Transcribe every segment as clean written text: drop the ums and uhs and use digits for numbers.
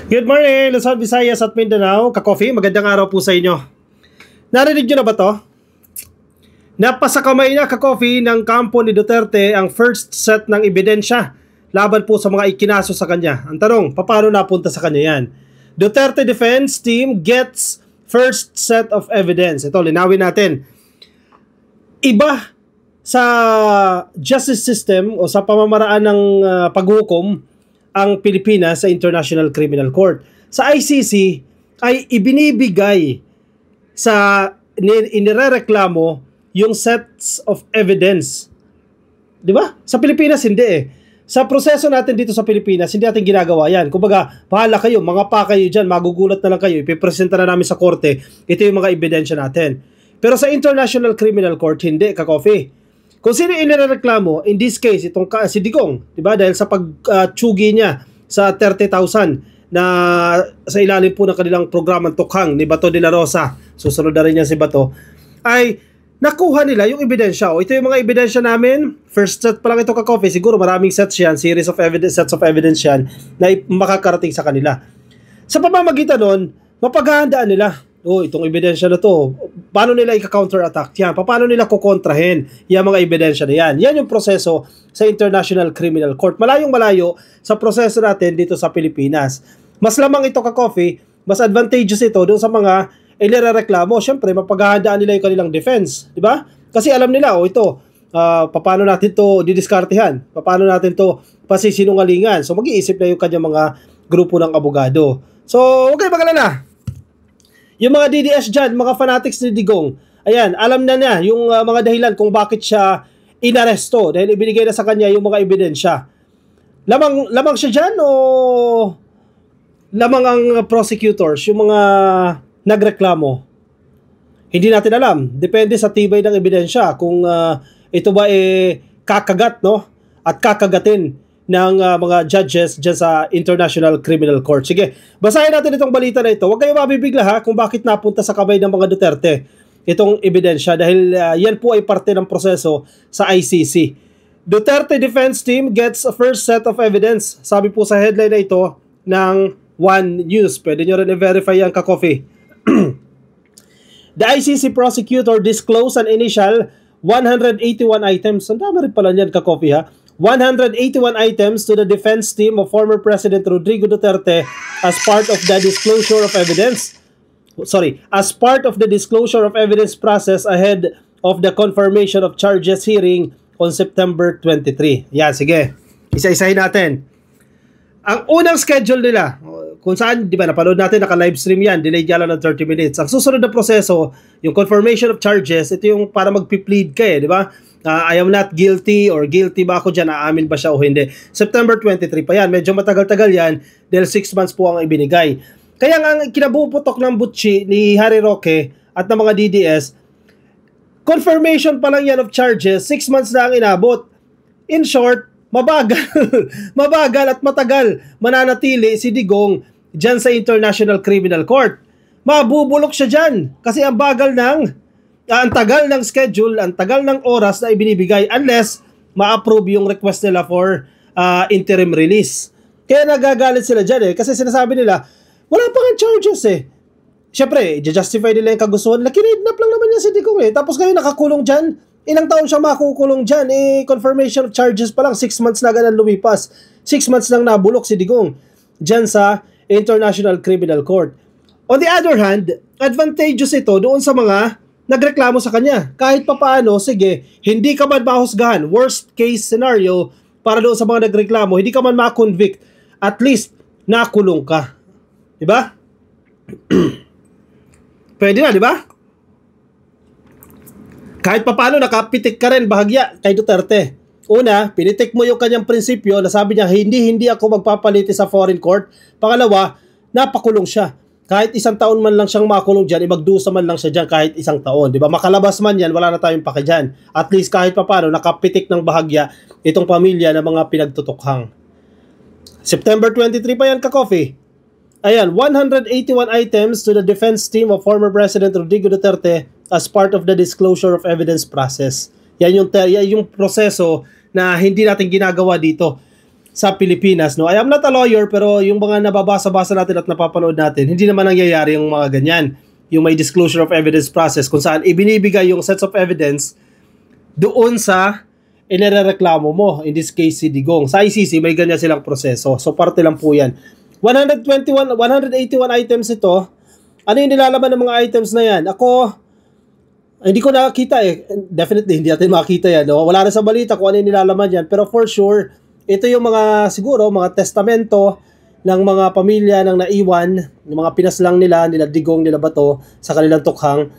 Good morning, Luzon, Visayas at Mindanao. Ka-coffee, magandang araw po sa inyo. Narinig nyo na ba to? Napasakamay na ka-coffee ng kampo ni Duterte ang first set ng ebidensya laban po sa mga ikinaso sa kanya. Ang tanong, paano napunta sa kanya yan? Duterte Defense Team gets first set of evidence. Ito, linawin natin. Iba sa justice system o sa pamamaraan ng paghukom ang Pilipinas sa International Criminal Court. Sa ICC ay ibinibigay sa inirereklamo yung sets of evidence. Di ba? Sa Pilipinas hindi eh. Sa proseso natin dito sa Pilipinas, hindi natin ginagawa yan. Kumbaga, bahala kayo, mga pa kayo dyan, magugulat na lang kayo, ipipresenta na namin sa korte, ito yung mga ebidensya natin. Pero sa International Criminal Court, hindi, ka-coffee. Kung sino inireklamo, in this case, itong si Digong, di ba? Dahil sa pagtsugi niya sa 30,000 na sa ilalim po ng kanilang programang Tukhang ni Bato de la Rosa, susunod na rin yan si Bato, ay nakuha nila yung ebidensya. O ito yung mga ebidensya namin, first set pa lang ito ka-coffee, siguro maraming sets yan, series of evidence, sets of evidence yan na makakarating sa kanila. Sa pamamagitan nun, mapaghahandaan nila. Itong ebidensya na to, paano nila i-counter-attack yan? Paano nila kukontrahin yung mga ebidensya na yan? Yan yung proseso sa International Criminal Court. Malayong-malayo sa proseso natin dito sa Pilipinas. Mas lamang ito ka-coffee, mas advantageous ito doon sa mga inirereklamo. Siyempre, mapaghahandaan nila yung kanilang defense. Di ba? Kasi alam nila, paano natin to didiskartehan? Paano natin to pasisinungalingan? So, mag-iisip na yung kanyang mga grupo ng abogado. So, okay, magalala. Yung mga DDS dyan, mga fanatics ni Digong, ayan, alam na niya yung mga dahilan kung bakit siya inaresto dahil ibinigay na sa kanya yung mga ebidensya. Lamang siya dyan o lamang ang prosecutors, yung mga nagreklamo? Hindi natin alam. Depende sa tibay ng ebidensya kung ito ba kakagat, no? At kakagatin ng mga judges dyan sa International Criminal Court. Sige, basahin natin itong balita na ito. Huwag kayo mabibigla ha kung bakit napunta sa kamay ng mga Duterte itong ebidensya dahil yan po ay parte ng proseso sa ICC. Duterte Defense Team gets a first set of evidence. Sabi po sa headline na ito ng One News. Pwede nyo rin i-verify yan ka-coffee. The ICC prosecutor disclosed an initial 181 items. Ang dami rin pala yan ka-coffee ha. 181 items to the defense team of former President Rodrigo Duterte as part of the disclosure of evidence. As part of the disclosure of evidence process ahead of the confirmation of charges hearing on September 23. Yan, sige. Isa-isahin natin. Ang unang schedule nila, kung saan, di ba, napanood natin, naka-live stream yan, delay lang ng 30 minutes. Ang susunod na proseso, yung confirmation of charges, ito yung para mag-plead ka di ba? I am not guilty or guilty ba ako dyan, aamin ba siya o hindi. September 23 pa yan, medyo matagal-tagal yan dahil 6 months po ang ibinigay. Kaya nga ang kinabuputok ng butchi ni Harry Roque at ng mga DDS, confirmation pa lang yan of charges, 6 months na ang inabot. In short, mabagal, mabagal at matagal mananatili si Digong dyan sa International Criminal Court. Mabubulok siya dyan kasi ang bagal ang tagal ng schedule, ang tagal ng oras na ibinibigay unless ma-approve yung request nila for interim release. Kaya nagagalit sila dyan kasi sinasabi nila, wala pa nga charges Siyempre, i-justify nila yung kagustuhan nila, kinidnap lang naman niya si Digong Tapos ngayon nakakulong dyan, ilang taon siya makukulong dyan, confirmation of charges pa lang, 6 months na ganun lumipas. 6 months lang nabulok si Digong dyan sa International Criminal Court. On the other hand, advantageous ito doon sa mga nagreklamo sa kanya. Kahit papaano, sige, hindi ka man mahusgahan. Worst case scenario para doon sa mga nagreklamo, hindi ka man ma-convict. At least, nakulong ka. Diba? Pwede na, diba? Kahit papaano, nakapitik ka rin bahagya kay Duterte. Una, pinitik mo yung kanyang prinsipyo na sabi niya, hindi ako magpapaliti sa foreign court. Pangalawa, napakulong siya. Kahit 1 taon man lang siyang makulong dyan, magdusa man lang siya dyan kahit 1 taon. Diba? Makalabas man yan, wala na tayong pake dyan. At least kahit papano, nakapitik ng bahagya itong pamilya ng mga pinagtutukhang. September 23 pa yan ka-coffee. Ayan, 181 items to the defense team of former President Rodrigo Duterte as part of the disclosure of evidence process. Yan yung proseso na hindi natin ginagawa dito. sa Pilipinas, no? I am not a lawyer, pero yung mga nababasa-basa natin at napapanood natin, hindi naman nangyayari yung mga ganyan. Yung may disclosure of evidence process kung saan ibinibigay yung sets of evidence doon sa inirereklamo mo. In this case, si Digong. Sa ICC, may ganyan silang proseso. So, parte lang po yan. 181 items ito. Ano yung nilalaman ng mga items na yan? Ako, hindi ko nakakita eh. Definitely, hindi natin makita yan. No? Wala na sa balita kung ano yung nilalaman yan. Pero for sure, ito yung mga, siguro, mga testamento ng mga pamilya ng naiwan, ng mga pinaslang nila Digong, nila Bato, sa kanilang tukhang.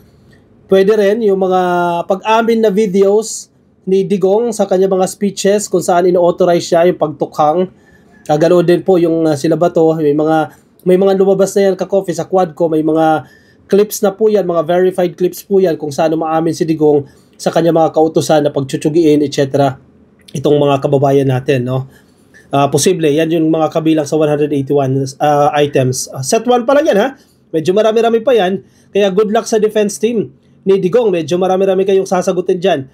Pwede rin yung mga pag-amin na videos ni Digong sa kanyang mga speeches kung saan ino-authorize siya yung pagtukhang. Ganoon din po yung sila Bato. May mga lumabas na yan ka-coffee sa Quadco, may mga clips na po yan, mga verified clips po yan kung saan umaamin si Digong sa kanyang mga kautusan na pagtsutyugiin, etc. Itong mga kababayan natin, no? Posible, yan yung mga kabilang sa 181 items. Set 1 pa lang yan, ha? Medyo marami-rami pa yan. Kaya good luck sa defense team ni Digong. Medyo marami-rami kayong sasagutin dyan.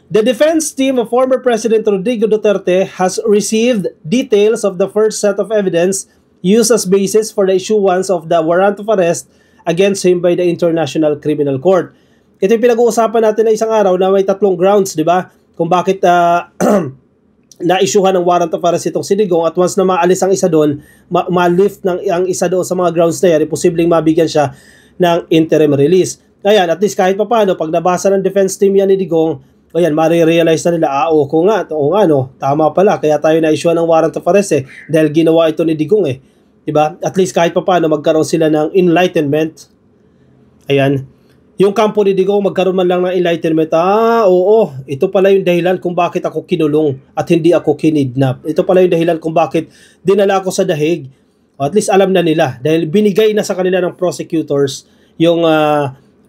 The defense team of former President Rodrigo Duterte has received details of the first set of evidence used as basis for the issuance of the warrant of arrest against him by the International Criminal Court. Ito yung pinag-uusapan natin na isang araw na may 3 grounds, di ba? Kung bakit na-issuehan ng warrant of arrest itong si Digong, at once na maalis ang isa doon, ma-lift ang isa doon sa mga grounds na yan, posibleng mabigyan siya ng interim release. Ayan, at least kahit pa paano, pag nabasa ng defense team yan ni Digong, ayan, marirealize na nila, oo nga, no, tama pala, kaya tayo na-issuehan ng warrant of arrest dahil ginawa ito ni Digong diba? At least kahit pa paano, magkaroon sila ng enlightenment. Ayan, yung kampo ni Digong magkaroon man lang ng enlightenment, oo, ito pala yung dahilan kung bakit ako kinulong at hindi ako kinidnap. Ito pala yung dahilan kung bakit dinala ako sa dahig. O at least alam na nila dahil binigay na sa kanila ng prosecutors yung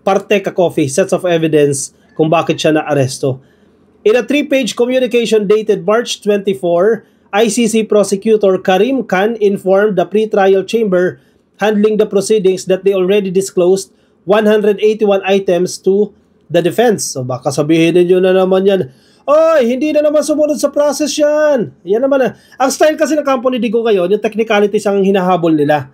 parte ka-coffee, sets of evidence kung bakit siya na-aresto. In a 3-page communication dated March 24, ICC prosecutor Karim Khan informed the pre-trial chamber handling the proceedings that they already disclosed 181 items to the defense. So baka sabihin niyo na naman yan, oy, hindi na naman sumunod sa process yan. Yan naman ang style kasi ng kampo ni Digong ngayon, yung technicalities ang hinahabol nila.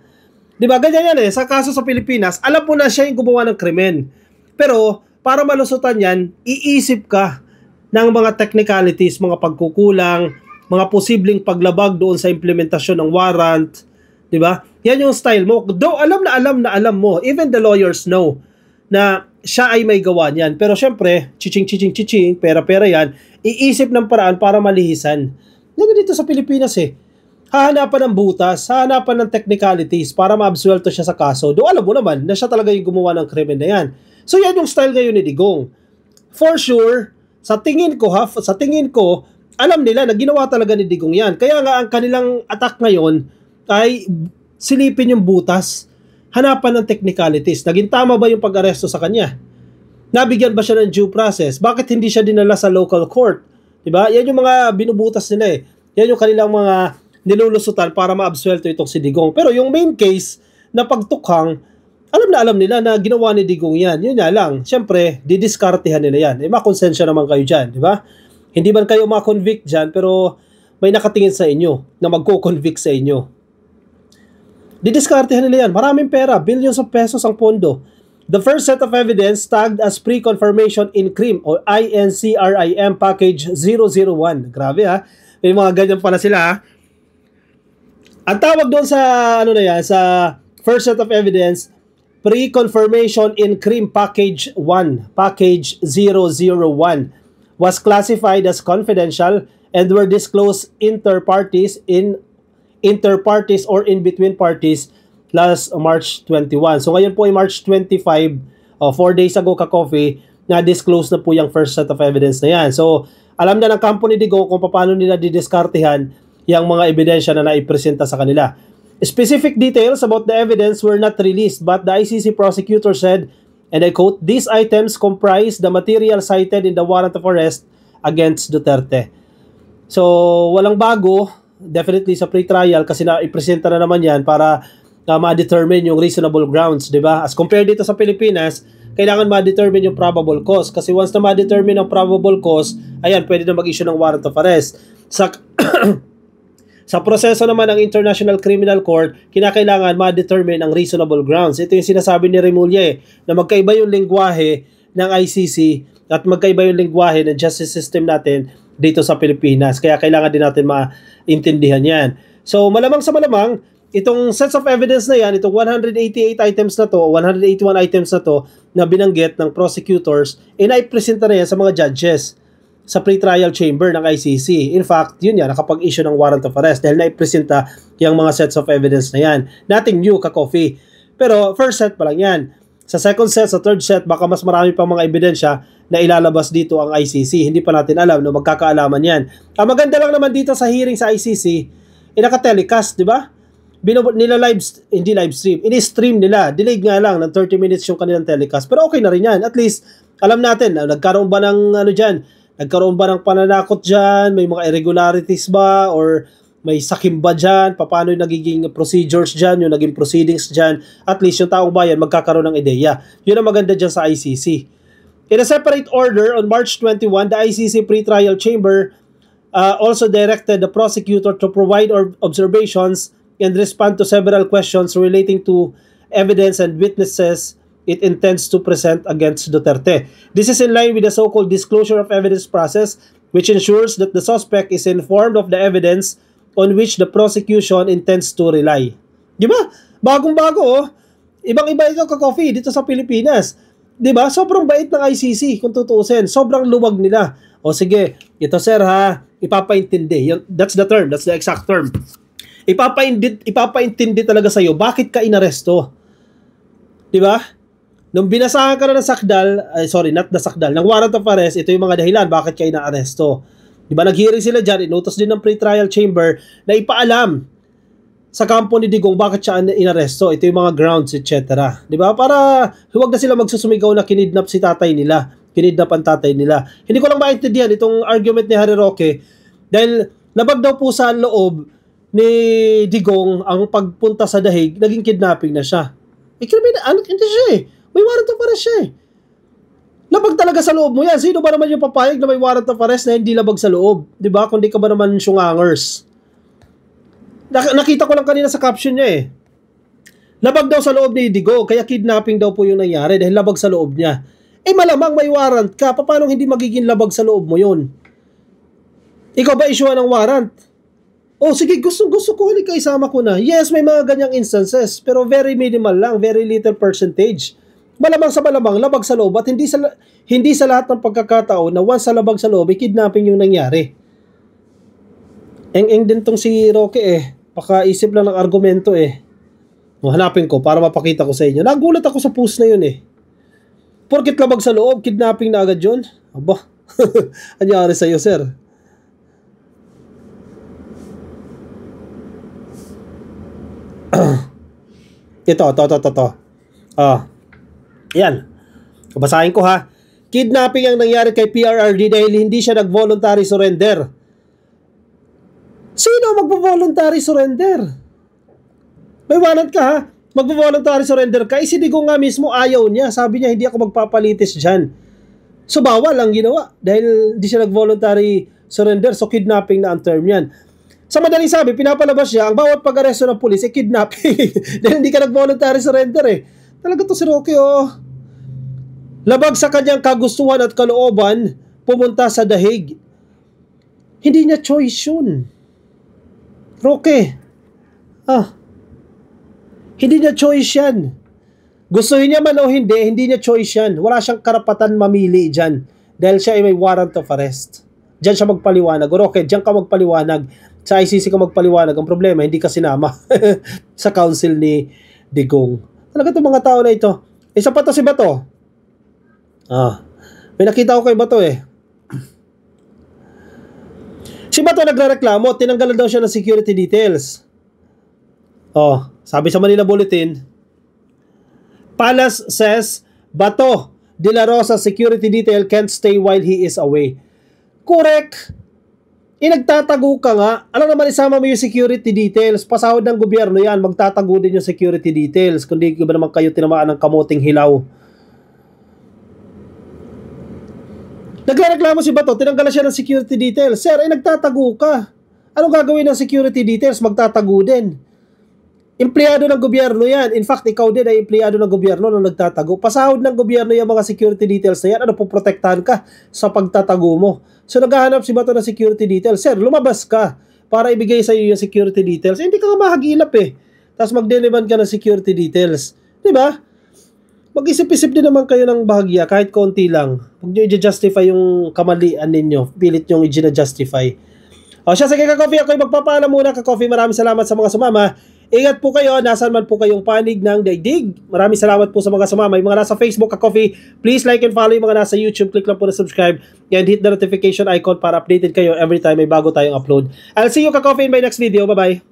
Di ba? Ganyan yan Sa kaso sa Pilipinas, alam mo na siya yung gumawa ng krimen. Pero para malusutan yan, iisip ka ng mga technicalities, mga pagkukulang, mga posibleng paglabag doon sa implementasyon ng warrant. Diba? Yan yung style mo. Though alam na alam mo, even the lawyers know na siya ay may gawa niyan. Pero syempre, chiching, pera yan, iisip ng paraan para malihisan. Yan dito sa Pilipinas Hahanapan ng butas, hahanapan ng technicalities para maabsuelto siya sa kaso. Though alam mo naman na siya talaga yung gumawa ng krimen na yan. So yan yung style ngayon ni Digong. For sure, sa tingin ko, alam nila na ginawa talaga ni Digong yan. Kaya nga ang kanilang attack ngayon ay silipin yung butas, hanapan ng technicalities. Naging tama ba yung pag-aresto sa kanya? Nabigyan ba siya ng due process? Bakit hindi siya dinala sa local court? Diba? Yan yung mga binubutas nila Yan yung kanilang mga nilulusutan para maabsuelto itong si Digong. Pero yung main case na pagtukhang, alam nila na ginawa ni Digong yan. Yun nga lang. Siyempre, didiskartehan nila yan. Makonsensya naman kayo dyan. Diba? Hindi man kayo ma-convict dyan, pero may nakatingin sa inyo na magko-convict sa inyo. Didiskartehan nila yan. Maraming pera. Billions of pesos ang pondo. The first set of evidence tagged as pre-confirmation in CRIM o INCRIM Package 001. Grabe May mga ganyan pala sila Ang tawag doon sa sa first set of evidence, pre-confirmation in CRIM Package 1, Package 001 was classified as confidential and were disclosed inter-parties or in between parties last March 21. So ngayon po ay March 25, 4 days ago ka-coffee, na-disclose na po yung first set of evidence na yan. So alam na ng kampo ni Digong kung paano nila didiskartehan yung mga ebidensya na naipresenta sa kanila. Specific details about the evidence were not released, but the ICC prosecutor said, and I quote, "These items comprise the material cited in the warrant of arrest against Duterte." So walang bago, definitely sa pre-trial kasi na-ipresenta na naman yan para ma-determine yung reasonable grounds, di ba? As compared dito sa Pilipinas, kailangan ma-determine yung probable cause. Kasi once na ma-determine ang probable cause, ayan, pwede na mag-issue ng warrant of arrest. Sa proseso naman ng International Criminal Court, kinakailangan ma-determine ang reasonable grounds. Ito yung sinasabi ni Remulla na magkaiba yung lengguwahe ng ICC at magkaiba yung lengguwahe ng justice system natin dito sa Pilipinas. Kaya kailangan din natin maintindihan yan. So malamang sa malamang, itong sets of evidence na yan, itong 188 items na to, 181 items na to, na binanggit ng prosecutors, naipresenta na yan sa mga judges sa pre-trial chamber ng ICC. In fact, yun yan, nakapag-issue ng warrant of arrest dahil naipresenta yung mga sets of evidence na yan. Nothing new, ka-coffee. Pero first set pa lang yan. Sa second set, sa third set, baka mas marami pang mga ebidensya na ilalabas dito ang ICC. Hindi pa natin alam na magkakaalaman yan. Ang maganda lang naman dito sa hearing sa ICC, naka-telecast, di ba? Hindi live stream, ini-stream nila. Delayed nga lang ng 30 minutes yung kanilang telecast. Pero okay na rin yan. At least, alam natin, nagkaroon ba ng nagkaroon ba ng pananakot dyan? May mga irregularities ba? Or may sakim ba dyan? Paano yung nagiging procedures dyan? Yung naging proceedings dyan? At least yung taong bayan magkakaroon ng ideya. Yun ang maganda dyan sa ICC. In a separate order, on March 21, the ICC pre-trial chamber also directed the prosecutor to provide observations and respond to several questions relating to evidence and witnesses it intends to present against Duterte. This is in line with the so-called disclosure of evidence process, which ensures that the suspect is informed of the evidence on which the prosecution intends to rely. Di ba? Bagong-bago, oh. Ibang-iba ito ka-coffee dito sa Pilipinas. Di ba? Sobrang bait ng ICC kung tutuusin. Sobrang luwag nila. O sige, ito sir ha, ipapaintindi. That's the term, that's the exact term. Ipapaintindi talaga sa'yo bakit ka inaresto. Di ba? Nung binasahan ka na ng sakdal, ng warrant of arrest, ito yung mga dahilan bakit ka inaaresto. Di ba? Nag-hearing sila dyan, inutos din ng pre-trial chamber na ipaalam sa kampo ni Digong bakit siya inaresto. Ito yung mga grounds, etc. Di ba? Para huwag na sila magsusumigaw na kinidnap si tatay nila. Kinidnap ang tatay nila. Hindi ko lang maintindihan itong argument ni Harry Roque dahil labag daw po sa loob ni Digong ang pagpunta sa dahig, naging kidnapping na siya. Hindi siya eh. May warrant of arrest siya eh. Labag talaga sa loob mo yan. Sino ba naman yung papayag na may warrant of arrest na hindi labag sa loob? Diba? Kundi ka ba naman syungangers? Nakita ko lang kanina sa caption niya eh. Labag daw sa loob ni Digo, kaya kidnapping daw po yung nangyari dahil labag sa loob niya. Eh malamang may warrant ka, paano hindi magiging labag sa loob mo yun? Ikaw ba issue ng warrant? Oh sige, gusto ko, halika isama ko na. Yes, may mga ganyang instances, pero very minimal lang, very little percentage. Malamang sa malamang, labag sa loob at hindi sa lahat ng pagkakataon na once sa labag sa loob, kidnapping yung nangyari. Eng din tong si Roque eh. Pakaisip lang ng argumento eh. Hanapin ko para mapakita ko sa inyo. Nagulat ako sa post na yun eh. Porkit labag sa loob, kidnapping na agad yun. Aba, anyari sa'yo sir? Ito. Yan. Basahin ko ha. Kidnapping ang nangyari kay PRRD dahil hindi siya nag-voluntary surrender. Sino mag-voluntary surrender? May warrant ka ha? Mag-voluntary surrender ka. Si Digong nga mismo ayaw niya. Sabi niya hindi ako magpapalitis dyan. So bawal ang ginawa dahil hindi siya nag-voluntary surrender. So kidnapping na ang term yan. Sa madaling sabi, pinapalabas siya ang bawat pag-aresto ng pulis ay kidnapping dahil hindi ka nag-voluntary surrender eh. Talaga to si Roque oh. Labag sa kanyang kagustuhan at kalooban, pumunta sa dahig. Hindi niya choice yun. Roque. Hindi niya choice yan. Gustuhin niya man o hindi niya choice yan. Wala siyang karapatan mamili dyan. Dahil siya ay may warrant of arrest. Diyan siya magpaliwanag. Roque, diyan ka magpaliwanag. Sa ICC ka magpaliwanag. Ang problema, hindi ka sinama sa council ni Digong. Talaga itong mga tao na ito. Isa pa to si Bato. May nakita ko kay Bato eh. Si Bato nagrereklamo, tinanggalan daw siya ng security details. Sabi sa Manila Bulletin, Palace says, Bato de la Rosa security detail can't stay while he is away. Correct. Nagtatago ka nga. Alam naman, isama mo yung security details. Pasahod ng gobyerno yan. Magtatago din yung security details. Kundi ba naman kayo tinamaan ng kamuting hilaw. Nagreklamo si Bato, tinanggalan siya ng security details. Sir, nagtatago ka. Ano gagawin ng security details? Magtatago din. Empleyado ng gobyerno yan. In fact, ikaw din ay empleyado ng gobyerno na nagtatago. Pasahod ng gobyerno yung mga security details na yan. Ano, poprotektahan ka sa pagtatago mo. So, naghahanap si Bato ng security details. Sir, lumabas ka para ibigay sa iyo yung security details. Hindi ka nga mahagilap eh. Tapos mag-deliver ka ng security details. Diba? Mag-isip-isip din naman kayo ng bahagya kahit konti lang. Huwag nyo i-justify yung kamalian ninyo. Pilit nyo i-justify. O siya, sige ka-coffee. Ako'y magpapaalam muna ka-coffee. Maraming salamat sa mga sumama. Ingat po kayo, nasan man po kayong panig ng daigdig. Maraming salamat po sa mga sumama. Yung mga nasa Facebook ka-coffee, please like and follow. Yung mga nasa YouTube, click lang po na subscribe and hit the notification icon para updated kayo every time may bago tayong upload. I'll see you ka-coffee in my next video. Bye-bye.